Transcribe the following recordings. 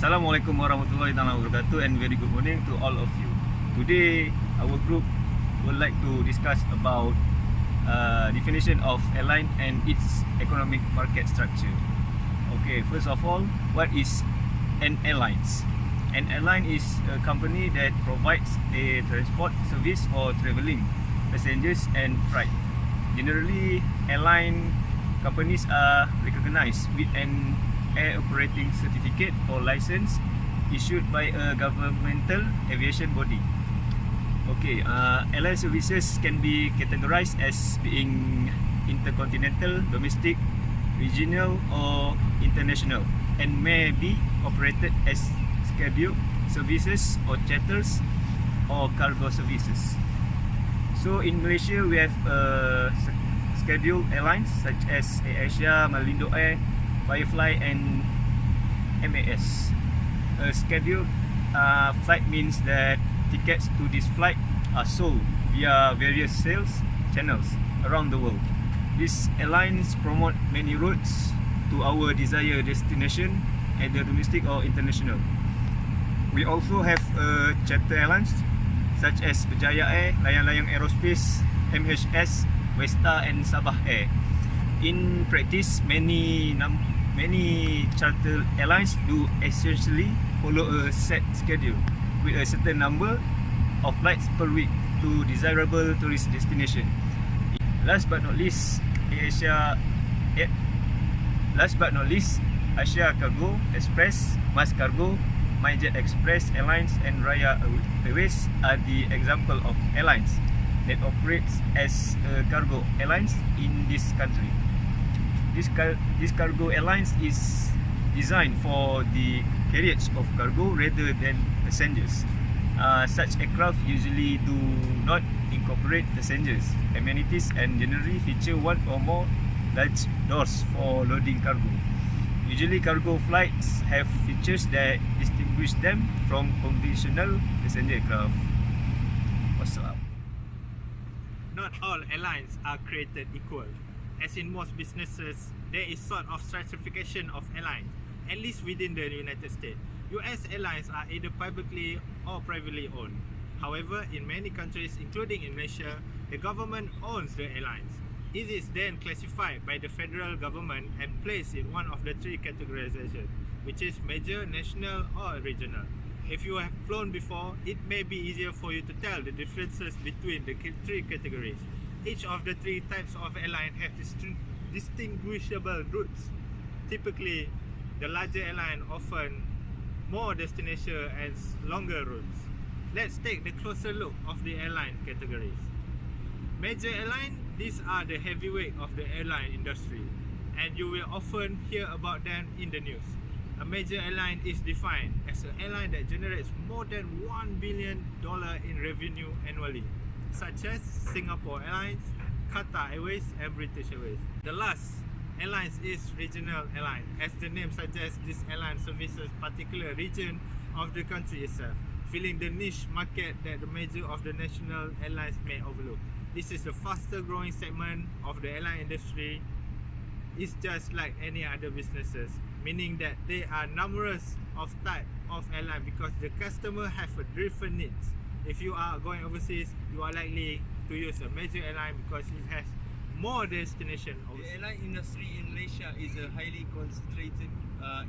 Assalamualaikum warahmatullahi wabarakatuh, and very good morning to all of you. Today our group would like to discuss about definition of airline and its economic market structure. Okay, first of all, what is an airline? An airline is a company that provides a transport service for travelling passengers and freight. Generally, airline companies are recognized with an air operating certificate or license issued by a governmental aviation body. Okay, airline services can be categorized as being intercontinental, domestic, regional or international, and may be operated as scheduled services or charters or cargo services. So in Malaysia we have scheduled airlines such as AirAsia, Malindo Air, Firefly and MAS. A scheduled flight means that tickets to this flight are sold via various sales channels around the world. These airlines promote many routes to our desired destination, either domestic or international. We also have charter airlines such as Berjaya Air, Layang-Layang Aerospace, MHS, Westa and Sabah Air. In practice, many charter airlines do essentially follow a set schedule with a certain number of flights per week to desirable tourist destination. Last but not least, Asia Cargo Express, Mas Cargo, MyJet Express Airlines and Raya Airways are the example of airlines that operates as cargo airlines in this country. This cargo airlines is designed for the carriage of cargo rather than passengers. Such aircraft usually do not incorporate passengers, amenities and generally feature one or more large doors for loading cargo. Usually cargo flights have features that distinguish them from conventional passenger aircraft. What's up? Not all airlines are created equal. As in most businesses, there is sort of stratification of airlines, at least within the United States. US airlines are either publicly or privately owned. However, in many countries, including in Malaysia, the government owns the airlines. It is then classified by the federal government and placed in one of the three categorizations, which is major, national or regional. If you have flown before, it may be easier for you to tell the differences between the three categories. Each of the three types of airline have distinguishable routes. Typically, the larger airline often more destination and longer routes. Let's take the closer look of the airline categories. Major airline, these are the heavyweight of the airline industry, and you will often hear about them in the news. A major airline is defined as an airline that generates more than $1 billion in revenue annually, such as Singapore Airlines, Qatar Airways and British Airways. The last airlines is regional airline. As the name suggests, this airline services particular region of the country itself, filling the niche market that the major of the national airlines may overlook. This is the faster growing segment of the airline industry. It's just like any other businesses, meaning that there are numerous of type of airline because the customer have a different needs. If you are going overseas, you are likely to use a major airline because it has more destination overseas. The airline industry in Malaysia is a highly concentrated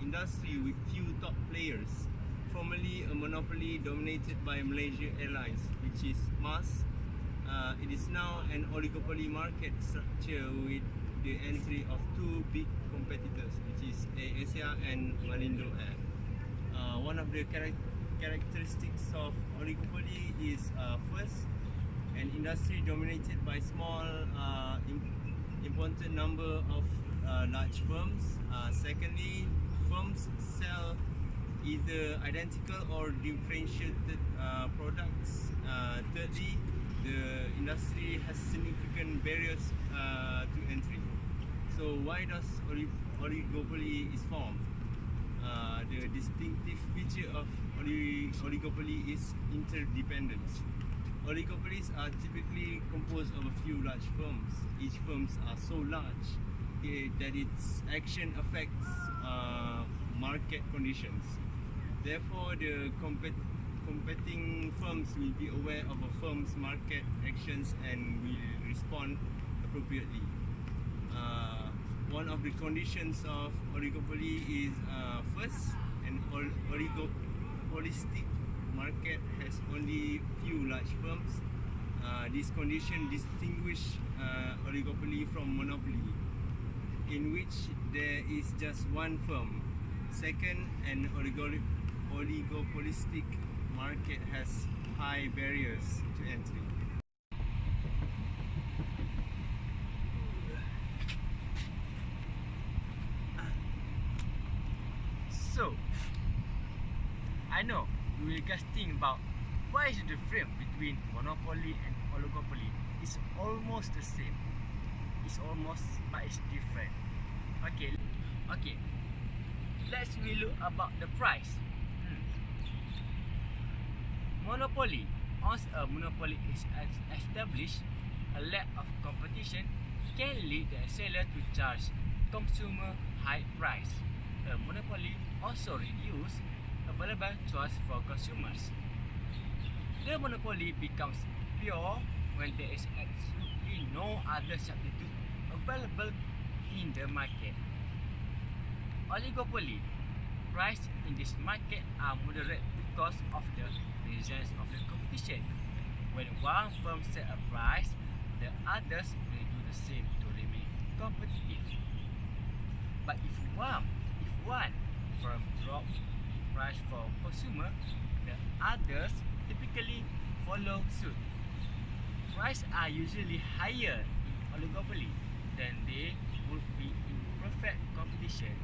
industry with few top players. Formerly a monopoly dominated by Malaysia Airlines, which is MAS. It is now an oligopoly market structure with the entry of two big competitors, which is AirAsia and Malindo Air. One of the characteristics of oligopoly is first, an industry dominated by small important number of large firms. Secondly, firms sell either identical or differentiated products. Thirdly, the industry has significant barriers to entry. So why does oligopoly is formed? The distinctive feature of oligopoly is interdependence. Oligopolies are typically composed of a few large firms. Each firms are so large that its action affects market conditions. Therefore, the competing firms will be aware of a firm's market actions and will respond appropriately. One of the conditions of oligopoly is first, an oligopolistic market has only few large firms. This condition distinguish oligopoly from monopoly, in which there is just one firm. Second, an oligopolistic market has high barriers to entry. So, I know you will guys think about what is the difference between monopoly and oligopoly. It's almost the same. It's almost, but it's different. Okay. Let's we look about the price. Monopoly. Once a monopoly is established, a lack of competition can lead the seller to charge consumer high price. A monopoly also reduces available choice for consumers. The monopoly becomes pure when there is absolutely no other substitute available in the market. Oligopoly. Price in this market are moderate because of the presence of the competition. When one firm set a price, the others will do the same to remain competitive. But if one firm drop price for consumer, the others typically follow suit. Prices are usually higher in oligopoly than they would be in perfect competition.